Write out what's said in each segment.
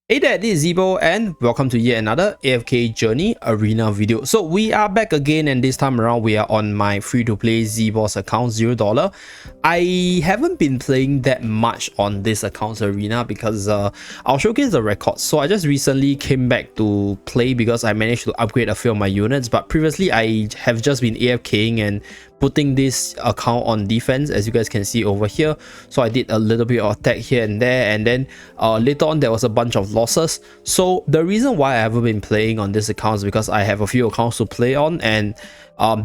Hey there, this is Zeeebo and welcome to yet another AFK Journey Arena video. So we are back again, and this time around we are on my free-to-play Zeebo's account, $0. I haven't been playing that much on this account's arena because I'll showcase the records. So I just recently came back to play because I managed to upgrade a few of my units, but previously I have just been AFKing and putting this account on defense, as you guys can see over here. So I did a little bit of attack here and there, and then later on there was a bunch of losses. So the reason why I haven't been playing on this account is because I have a few accounts to play on, and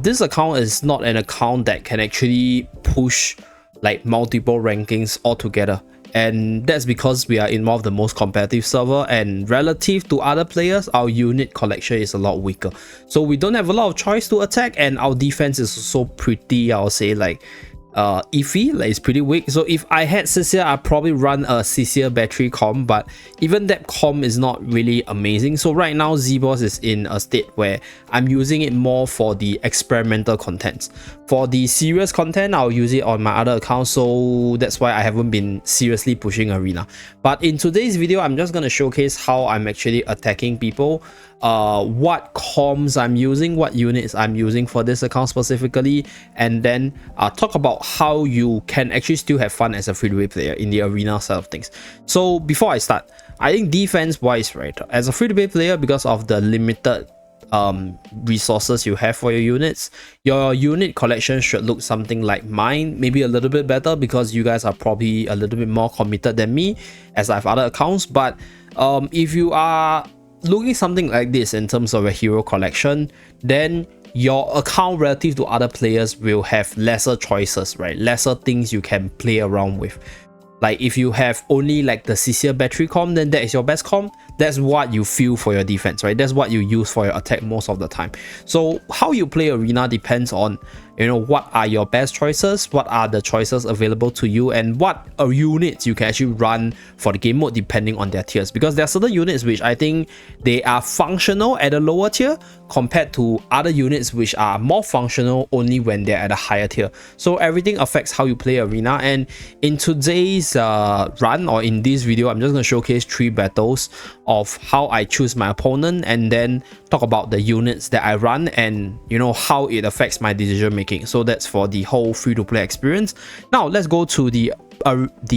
this account is not an account that can actually push like multiple rankings altogether. And that's because we are in one of the most competitive server, and relative to other players, our unit collection is a lot weaker. So we don't have a lot of choice to attack, and our defense is so pretty, I'll say, like iffy, like it's pretty weak. So if I had Cecilia, I'd probably run a Cecilia battery comp, but even that comp is not really amazing. So right now Zeebo is in a state where I'm using it more for the experimental contents. For the serious content, I'll use it on my other account, so that's why I haven't been seriously pushing arena. But in today's video, I'm just going to showcase how I'm actually attacking people, what comms I'm using, what units I'm using for this account specifically, and then talk about how you can actually still have fun as a free-to-play player in the arena side of things. So before I start, I think defense wise, right, as a free-to-play player, because of the limited resources you have for your units, your unit collection should look something like mine, maybe a little bit better because you guys are probably a little bit more committed than me, as I have other accounts. But if you are looking something like this in terms of a hero collection, then your account relative to other players will have lesser choices, right? Lesser things you can play around with. Like if you have only like the Cecilia battery comp, then that is your best comp. That's what you feel for your defense, right? That's what you use for your attack most of the time. So how you play arena depends on, you know, what are your best choices, what are the choices available to you, and what are units you can actually run for the game mode depending on their tiers. Because there are certain units which I think they are functional at a lower tier compared to other units which are more functional only when they're at a higher tier. So everything affects how you play arena. And in today's run, or in this video, I'm just going to showcase 3 battles of how I choose my opponent, and then talk about the units that I run and, you know, how it affects my decision making. So that's for the whole free-to-play experience. Now let's go to the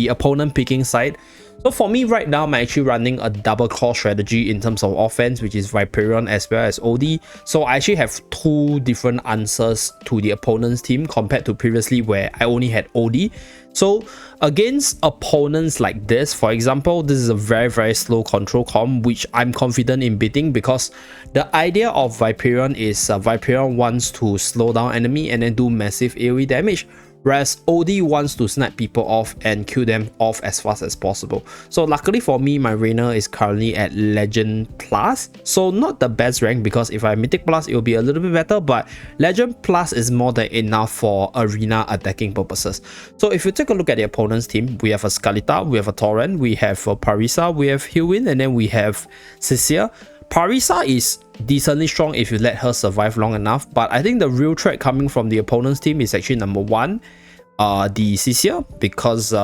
opponent picking side. So for me right now, I'm actually running a double core strategy in terms of offense, which is Viperion as well as OD. So I actually have 2 different answers to the opponent's team compared to previously where I only had OD. So against opponents like this, for example, this is a very slow control comp which I'm confident in beating, because the idea of Viperion is Viperion wants to slow down enemy and then do massive AoE damage, whereas OD wants to snipe people off and kill them off as fast as possible. So luckily for me, my Reina is currently at Legend Plus, so not the best rank, because if I Mythic Plus it will be a little bit better, but Legend Plus is more than enough for arena attacking purposes. So if you take a look at the opponent's team, we have a Skalita, we have a Torrent, we have a Parisa, we have Hilwin, and then we have Cecilia. Parisa is decently strong if you let her survive long enough, but I think the real threat coming from the opponent's team is actually number 1, the Cecilia, because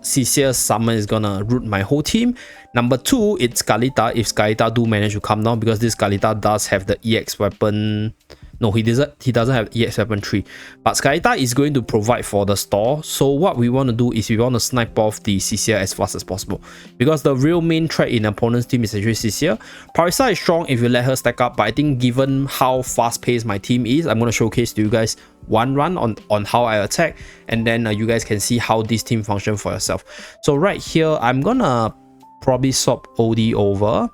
Cecilia's summon is gonna root my whole team. Number 2, it's Skalita, if Skalita do manage to come down, because this Skalita does have the EX weapon. No, he doesn't have EX weapon 3, but Skalita is going to provide for the store. So what we want to do is we want to snipe off the Cecilia as fast as possible, because the real main threat in opponent's team is actually Cecilia. Parisa is strong if you let her stack up, but I think given how fast paced my team is, I'm going to showcase to you guys one run on how I attack, and then you guys can see how this team functions for yourself. So right here, I'm gonna probably swap OD over.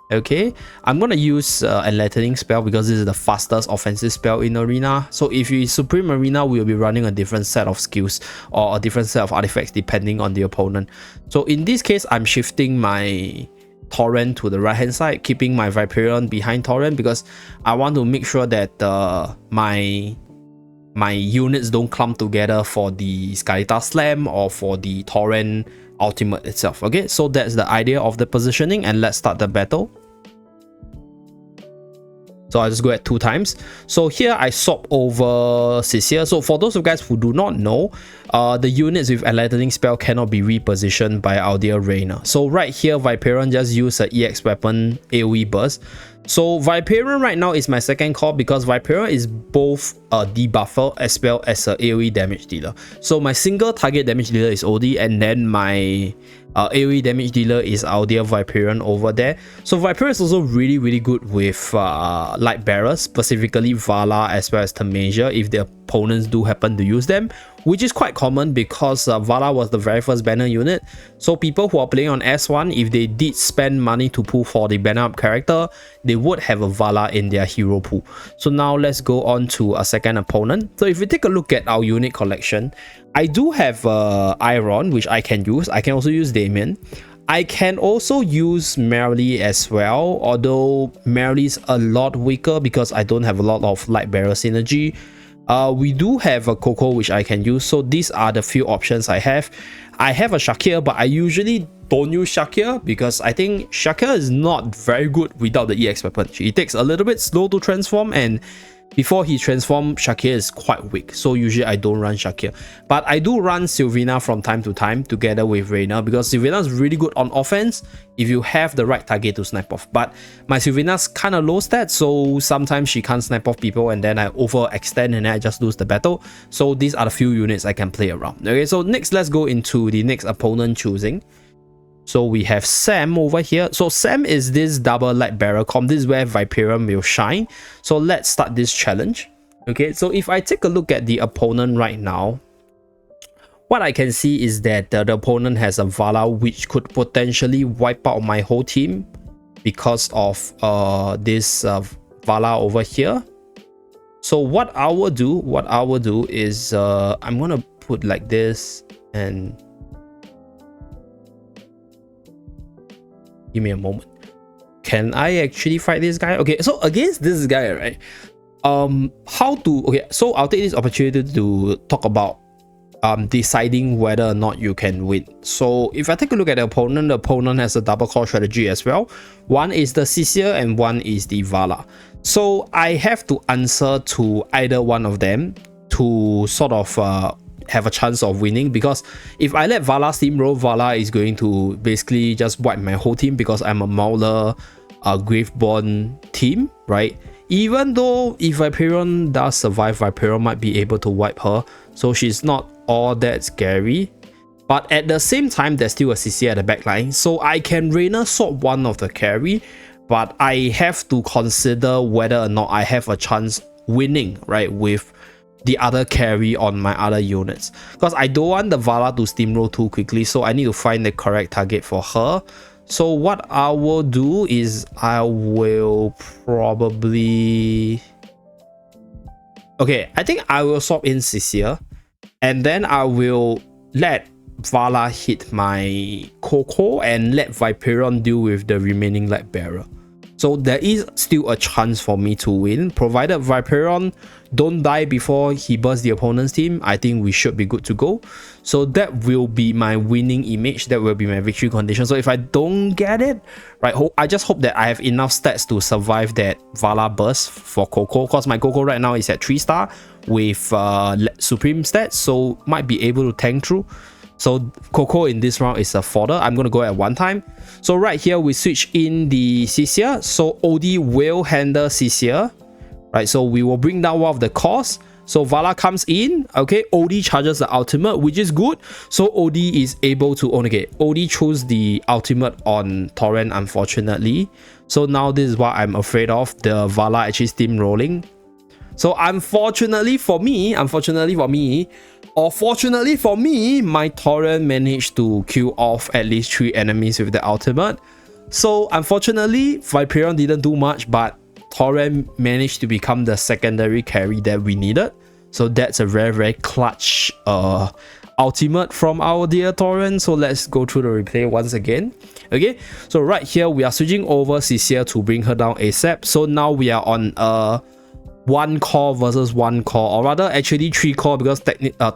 Okay, I'm gonna use Enlightening spell because this is the fastest offensive spell in arena. So if you Supreme Arena, we'll be running a different set of skills or a different set of artifacts depending on the opponent. So in this case, I'm shifting my Torrent to the right hand side, keeping my Viperion behind Torrent, because I want to make sure that my units don't clump together for the Skalita Slam or for the Torrent ultimate itself. Okay, so that's the idea of the positioning, and let's start the battle. So I just go at 2 times. So here I swap over Cecilia. So for those of you guys who do not know, the units with enlightening spell cannot be repositioned by our dear Reina. So right here, Viperion just use a EX weapon AoE burst. So Viperion right now is my second call because Viperion is both a debuffer as well as a AoE damage dealer. So my single target damage dealer is OD, and then my AoE damage dealer is our dear Viperion over there. So Viperion is also really good with light bearers, specifically Vala as well as Tamasia if the opponents do happen to use them, which is quite common because Vala was the very first banner unit. So people who are playing on S1, if they did spend money to pull for the banner up character, they would have a Vala in their hero pool. So now let's go on to a second opponent. So if we take a look at our unit collection, I do have Iron, which I can use. I can also use Damien. I can also use Merrily as well, although Merrily is a lot weaker because I don't have a lot of light bearer synergy. We do have a Coco which I can use, so these are the few options I have. I have a Shakir, but I usually don't use Shakir because I think Shakir is not very good without the EX weapon. It takes a little bit slow to transform, and before he transforms, Shakir is quite weak, so usually I don't run Shakir. But I do run Sylvina from time to time together with Reina because Sylvina is really good on offense if you have the right target to snipe off. But my Sylvina's kind of low stats, so sometimes she can't snipe off people and then I overextend and then I just lose the battle. So these are the few units I can play around. Okay, so next let's go into the next opponent choosing. So we have Sam over here. So Sam is this double light bearer comp. This is where Viperion will shine. So let's start this challenge. Okay, so if I take a look at the opponent right now, what I can see is that the opponent has a Vala which could potentially wipe out my whole team because of this Vala over here. So what I will do is I'm gonna put like this and give me a moment. Can I actually fight this guy? Okay, so against this guy, right? So I'll take this opportunity to talk about deciding whether or not you can win. So if I take a look at the opponent has a double core strategy as well. One is the Cecilia and one is the Vala. So I have to answer to either one of them to sort of have a chance of winning, because if I let Vala steamroll, Vala is going to basically just wipe my whole team because I'm a Mauler Graveborn team, right? Even though if Viperion does survive, Viperion might be able to wipe her, so she's not all that scary. But at the same time, there's still a CC at the back line, so I can Reina swap one of the carry, but I have to consider whether or not I have a chance winning, right, with the other carry on my other units, because I don't want the Vala to steamroll too quickly, so I need to find the correct target for her. So what I will do is I will probably... Okay, I think I will swap in Cecilia, and then I will let Vala hit my Coco and let Viperion deal with the remaining light bearer. So there is still a chance for me to win, provided Viperion don't die before he bursts the opponent's team. I think we should be good to go. So that will be my winning image. That will be my victory condition. So if I don't get it, right, I just hope that I have enough stats to survive that Vala burst for Coco, because my Coco right now is at 3-star with supreme stats, so might be able to tank through. So Coco in this round is a fodder. I'm going to go at 1 time. So right here, we switch in the Cecilia. So OD will handle Cecilia. Right, so we will bring down one of the cores. So Vala comes in. Okay, OD charges the ultimate, which is good. So OD is able to... Okay, OD chose the ultimate on Torrent, unfortunately. So now this is what I'm afraid of. The Vala actually steamrolling. So unfortunately for me, or fortunately for me, my Torrent managed to kill off at least 3 enemies with the ultimate. So unfortunately, Viperion didn't do much, but Torrent managed to become the secondary carry that we needed. So that's a very clutch ultimate from our dear Torrent. So let's go through the replay once again. Okay, so right here we are switching over Cecilia to bring her down ASAP. So now we are on one core versus one core, or rather actually 3 core, because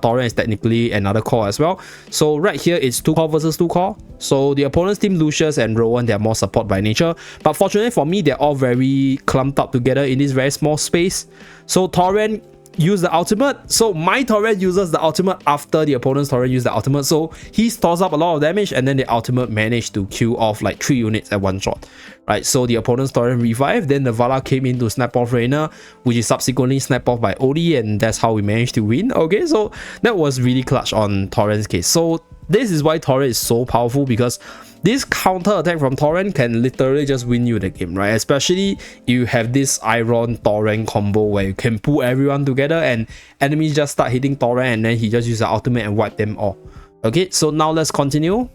Torrent is technically another core as well. So right here it's 2 core versus 2 core. So the opponent's team, Lucius and Rowan, they're more support by nature, but fortunately for me, they're all very clumped up together in this very small space. So Torrent use the ultimate, so my Torrent uses the ultimate after the opponent's Torrent use the ultimate, so he stores up a lot of damage, and then the ultimate managed to kill off like 3 units at one shot, right? So the opponent's Torrent revived, then the Vala came in to snap off Reina, which is subsequently snapped off by Odie, and that's how we managed to win. Okay, so that was really clutch on Torrent's case. So this is why Torrent is so powerful, because this counter attack from Torrent can literally just win you the game, right? Especially you have this Iron Torrent combo where you can pull everyone together and enemies just start hitting Torrent, and then he just uses the ultimate and wipe them all. Okay, so now let's continue.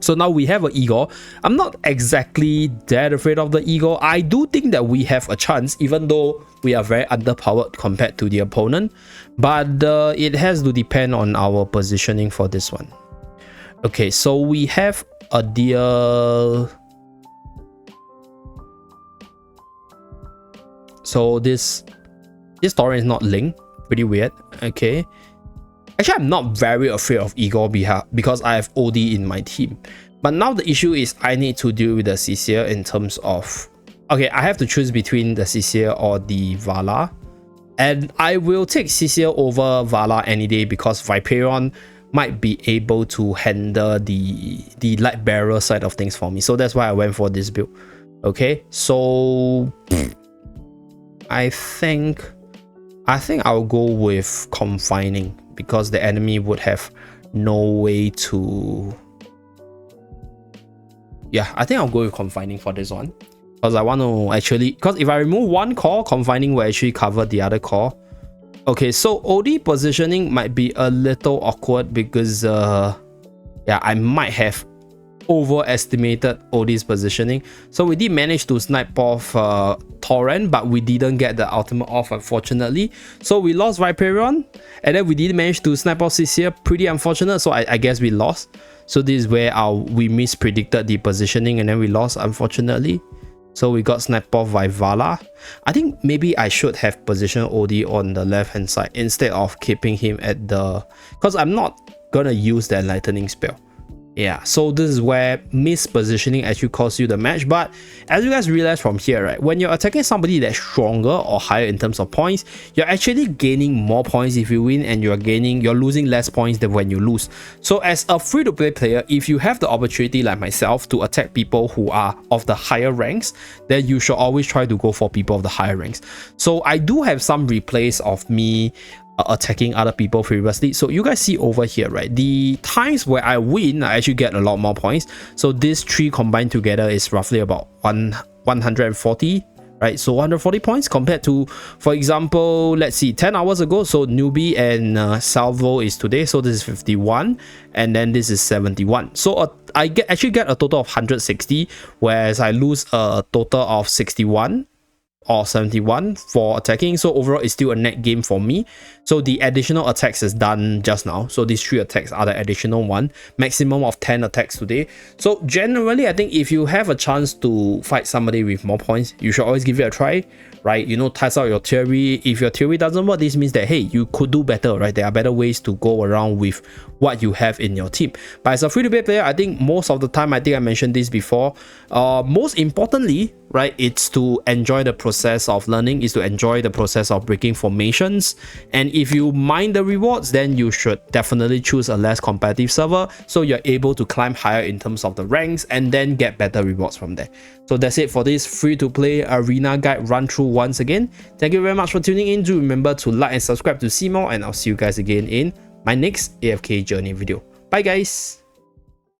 So now we have an Eagle. I'm not exactly that afraid of the Eagle. I do think that we have a chance, even though we are very underpowered compared to the opponent. But it has to depend on our positioning for this one. Okay, so we have a deer. So this Torrent is not linked. Pretty weird. Okay. Actually, I'm not very afraid of Eagle because I have OD in my team. But now the issue is I need to deal with the Cecile in terms of... Okay, I have to choose between the Cecile or the Vala. And I will take Cecile over Vala any day, because Viperion might be able to handle the light bearer side of things for me. So that's why I went for this build. Okay, so I think I'll go with confining, because the enemy would have no way to... Yeah, I think I'll go with confining for this one, because I want to actually... Because if I remove one core, confining will actually cover the other core. Okay, so OD positioning might be a little awkward, because yeah, I might have overestimated OD's positioning. So we did manage to snipe off Torrent, but we didn't get the ultimate off, unfortunately. So we lost Viperion, and then we did manage to snipe off Cecile. Pretty unfortunate, so I guess we lost. So this is where we mispredicted the positioning, and then we lost, unfortunately. So we got sniped off by Vala. I think maybe I should have positioned OD on the left hand side instead of keeping him at the... Because I'm not gonna use that lightning spell. Yeah, so this is where mispositioning actually costs you the match. But as you guys realize from here, right, when you're attacking somebody that's stronger or higher in terms of points, you're actually gaining more points if you win, and you're losing less points than when you lose. So as a free-to-play player, if you have the opportunity like myself to attack people who are of the higher ranks, then you should always try to go for people of the higher ranks. So I do have some replays of me attacking other people previously. So you guys see over here, right, the times where I win, I actually get a lot more points. So these 3 combined together is roughly about 140, right? So 140 points compared to, for example, let's see, 10 hours ago. So Newbie and Salvo is today, so this is 51, and then this is 71. So I actually get a total of 160, whereas I lose a total of 61 or 71 for attacking. So overall it's still a net game for me. So the additional attacks is done just now. So these 3 attacks are the additional one, maximum of 10 attacks today. So generally, I think if you have a chance to fight somebody with more points, you should always give it a try, right? You know, test out your theory. If your theory doesn't work, this means that, hey, you could do better, right? There are better ways to go around with what you have in your team. But as a free-to-play player, I think most of the time, I think I mentioned this before, most importantly, right, it's to enjoy the process of learning, is to enjoy the process of breaking formations. And if you mind the rewards, then you should definitely choose a less competitive server, so you're able to climb higher in terms of the ranks and then get better rewards from there. So that's it for this free-to-play arena guide run through once again. Thank you very much for tuning in. Do remember to like and subscribe to see more, and I'll see you guys again in my next AFK journey video. Bye guys.